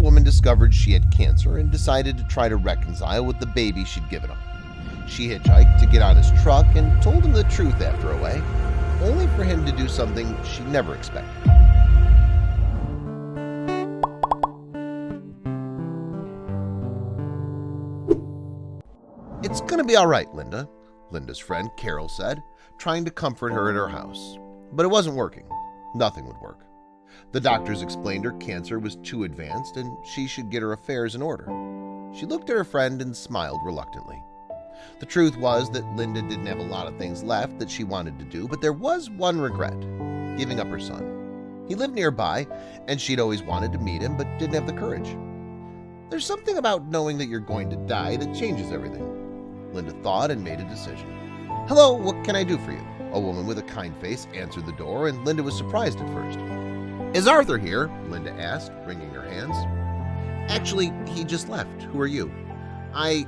woman discovered she had cancer and decided to try to reconcile with the baby she'd given him. She hitchhiked to get on his truck and told him the truth after a way, only for him to do something she never expected. "It's gonna be all right, Linda," Linda's friend Carol said, trying to comfort her at her house. But it wasn't working. Nothing would work. The doctors explained her cancer was too advanced and she should get her affairs in order. She looked at her friend and smiled reluctantly. The truth was that Linda didn't have a lot of things left that she wanted to do, but there was one regret: giving up her son. He lived nearby, and she'd always wanted to meet him but didn't have the courage. "There's something about knowing that you're going to die that changes everything." Linda thought and made a decision. "Hello, what can I do for you?" A woman with a kind face answered the door, and Linda was surprised at first. "Is Arthur here?" Linda asked, wringing her hands. "Actually, he just left. Who are you?" I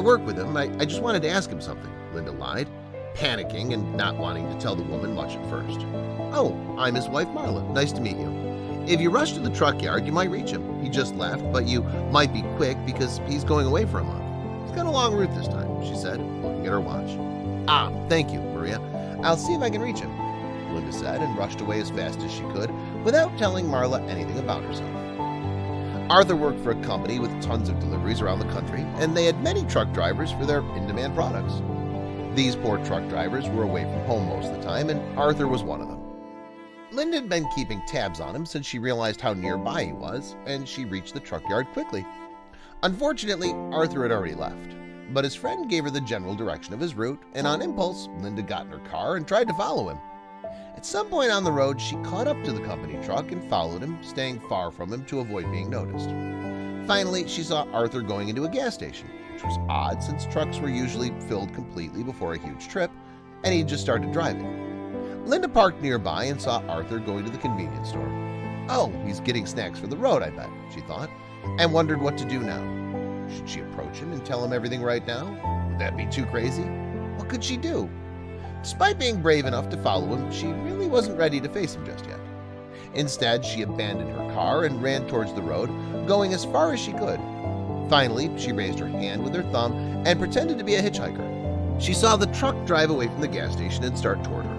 work with him. I just wanted to ask him something," Linda lied, panicking and not wanting to tell the woman much at first. "Oh, I'm his wife Marla. Nice to meet you. If you rush to the truck yard, you might reach him. He just left, but you might be quick because he's going away for a month. He's got a long route this time," she said, looking at her watch. "Ah, thank you, Maria. I'll see if I can reach him," Linda said, and rushed away as fast as she could without telling Marla anything about herself. Arthur worked for a company with tons of deliveries around the country, and they had many truck drivers for their in-demand products. These poor truck drivers were away from home most of the time, and Arthur was one of them. Linda had been keeping tabs on him since she realized how nearby he was, and she reached the truck yard quickly. Unfortunately, Arthur had already left, but his friend gave her the general direction of his route, and on impulse, Linda got in her car and tried to follow him. At some point on the road, she caught up to the company truck and followed him, staying far from him to avoid being noticed. Finally, she saw Arthur going into a gas station, which was odd since trucks were usually filled completely before a huge trip, and he just started driving. Linda parked nearby and saw Arthur going to the convenience store. "Oh, he's getting snacks for the road, I bet," she thought, and wondered what to do now. Should she approach him and tell him everything right now? Would that be too crazy? What could she do? Despite being brave enough to follow him, she really wasn't ready to face him just yet. Instead, she abandoned her car and ran towards the road, going as far as she could. Finally, she raised her hand with her thumb and pretended to be a hitchhiker. She saw the truck drive away from the gas station and start toward her.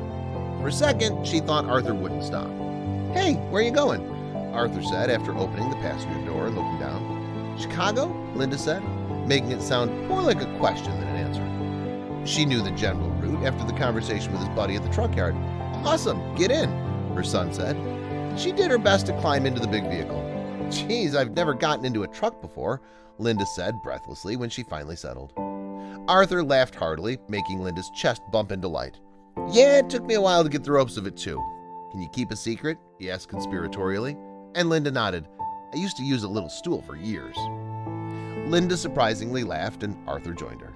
For a second, she thought Arthur wouldn't stop. "Hey, where are you going?" Arthur said after opening the passenger door and looking down. "Chicago?" Linda said, making it sound more like a question than an answer. She knew the general route after the conversation with his buddy at the truck yard. "Awesome, get in," her son said. She did her best to climb into the big vehicle. "Geez, I've never gotten into a truck before," Linda said breathlessly when she finally settled. Arthur laughed heartily, making Linda's chest bump into light. "Yeah, it took me a while to get the ropes of it too. Can you keep a secret?" he asked conspiratorially, and Linda nodded. "I used to use a little stool for years." Linda surprisingly laughed, and Arthur joined her.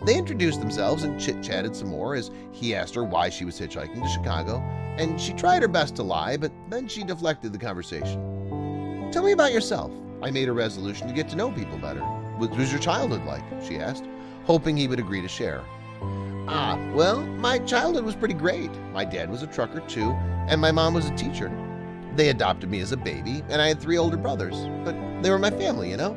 They introduced themselves and chit-chatted some more as he asked her why she was hitchhiking to Chicago, and she tried her best to lie, but then she deflected the conversation. "Tell me about yourself. I made a resolution to get to know people better. What was your childhood like?" she asked, hoping he would agree to share. Well, my childhood was pretty great. My dad was a trucker too, and my mom was a teacher. They adopted me as a baby, and I had 3 older brothers, but they were my family, you know?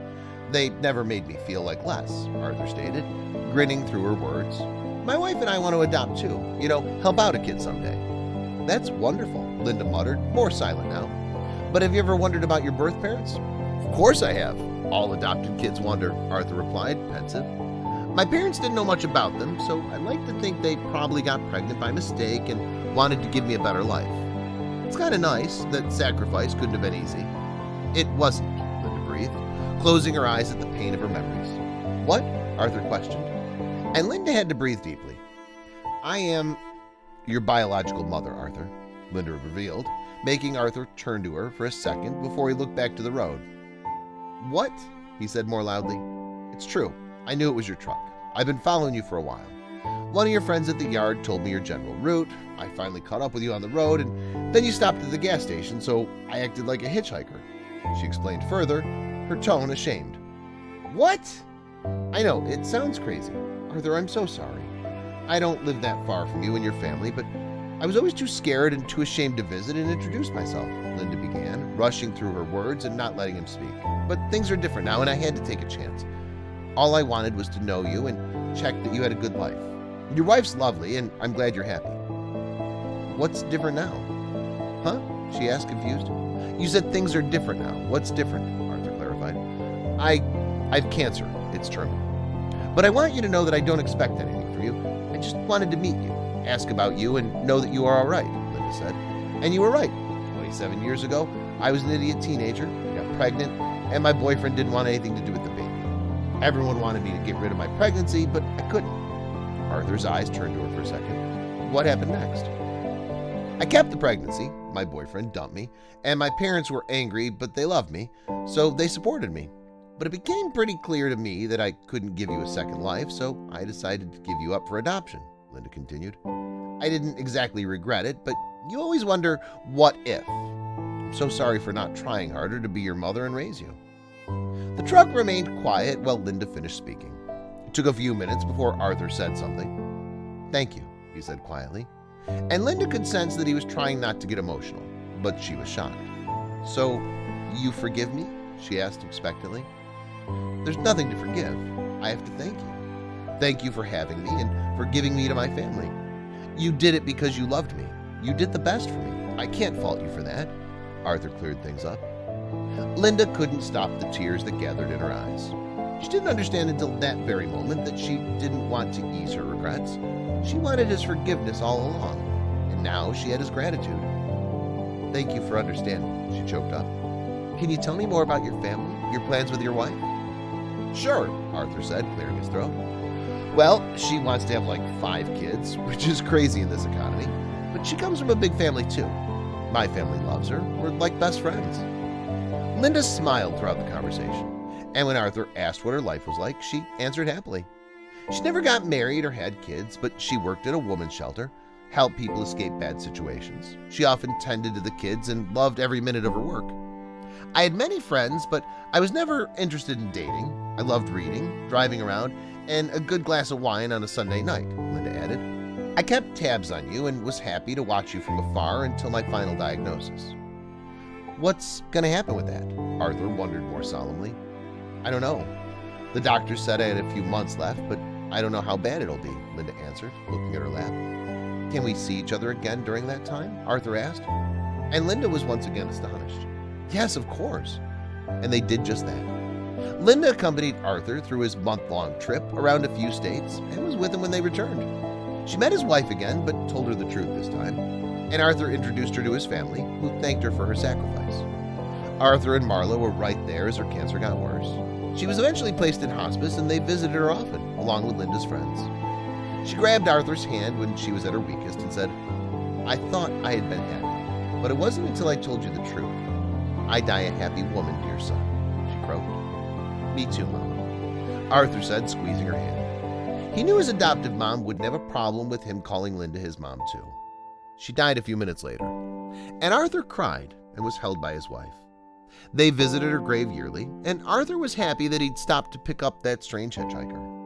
They never made me feel like less," Arthur stated, grinning through her words. "My wife and I want to adopt too, help out a kid someday." "That's wonderful," Linda muttered, more silent now. "But have you ever wondered about your birth parents?" "Of course I have. All adopted kids wonder," Arthur replied, pensive. "My parents didn't know much about them, so I like to think they probably got pregnant by mistake and wanted to give me a better life. It's kind of nice that sacrifice couldn't have been easy." "It wasn't," Linda breathed, closing her eyes at the pain of her memories. "What?" Arthur questioned, and Linda had to breathe deeply. "I am your biological mother, Arthur," Linda revealed, making Arthur turn to her for a second before he looked back to the road. "What?" he said more loudly. "It's true. I knew it was your truck. I've been following you for a while. One of your friends at the yard told me your general route. I finally caught up with you on the road, and then you stopped at the gas station, so I acted like a hitchhiker," she explained further, her tone ashamed. "What?" "I know, it sounds crazy. Arthur, I'm so sorry. I don't live that far from you and your family, but I was always too scared and too ashamed to visit and introduce myself, Linda began, rushing through her words and not letting him speak. But things are different now and I had to take a chance. All I wanted was to know you and check that you had a good life. Your wife's lovely and I'm glad you're happy. What's different now? Huh? She asked, confused. You said things are different now. What's different? Arthur clarified. I've cancer. It's terminal. But I want you to know that I don't expect anything from you. I just wanted to meet you, ask about you, and know that you are all right, Linda said. And you were right. 27 years ago, I was an idiot teenager, got pregnant, and my boyfriend didn't want anything to do with the baby. Everyone wanted me to get rid of my pregnancy, but I couldn't. Arthur's eyes turned to her for a second. What happened next? I kept the pregnancy. My boyfriend dumped me, and my parents were angry, but they loved me, so they supported me. But it became pretty clear to me that I couldn't give you a second life, so I decided to give you up for adoption, Linda continued. I didn't exactly regret it, but you always wonder, what if? I'm so sorry for not trying harder to be your mother and raise you. The truck remained quiet while Linda finished speaking. It took a few minutes before Arthur said something. Thank you, he said quietly. And Linda could sense that he was trying not to get emotional, but she was shocked. So, you forgive me? She asked expectantly. There's nothing to forgive. I have to thank you. Thank you for having me and for giving me to my family. You did it because you loved me. You did the best for me. I can't fault you for that. Arthur cleared things up. Linda couldn't stop the tears that gathered in her eyes. She didn't understand until that very moment that she didn't want to ease her regrets. She wanted his forgiveness all along, and now she had his gratitude. Thank you for understanding, she choked up. Can you tell me more about your family, your plans with your wife? Sure, Arthur said, clearing his throat. Well, she wants to have like 5 kids, which is crazy in this economy, but she comes from a big family too. My family loves her. We're like best friends. Linda smiled throughout the conversation, and when Arthur asked what her life was like, she answered happily. She never got married or had kids, but she worked at a woman's shelter, helped people escape bad situations. She often tended to the kids and loved every minute of her work. I had many friends, but I was never interested in dating. I loved reading, driving around, and a good glass of wine on a Sunday night, Linda added. I kept tabs on you and was happy to watch you from afar until my final diagnosis. What's going to happen with that? Arthur wondered more solemnly. I don't know. The doctor said I had a few months left, but I don't know how bad it'll be, Linda answered, looking at her lap. Can we see each other again during that time? Arthur asked. And Linda was once again astonished. Yes, of course. And they did just that. Linda accompanied Arthur through his month-long trip around a few states and was with him when they returned. She met his wife again, but told her the truth this time, and Arthur introduced her to his family, who thanked her for her sacrifice. Arthur and Marla were right there as her cancer got worse. She was eventually placed in hospice, and they visited her often, along with Linda's friends. She grabbed Arthur's hand when she was at her weakest and said, I thought I had been happy, but it wasn't until I told you the truth. I die a happy woman, dear son, she croaked. Me too, Mom, Arthur said, squeezing her hand. He knew his adoptive mom wouldn't have a problem with him calling Linda his mom too. She died a few minutes later, and Arthur cried and was held by his wife. They visited her grave yearly, and Arthur was happy that he'd stopped to pick up that strange hitchhiker.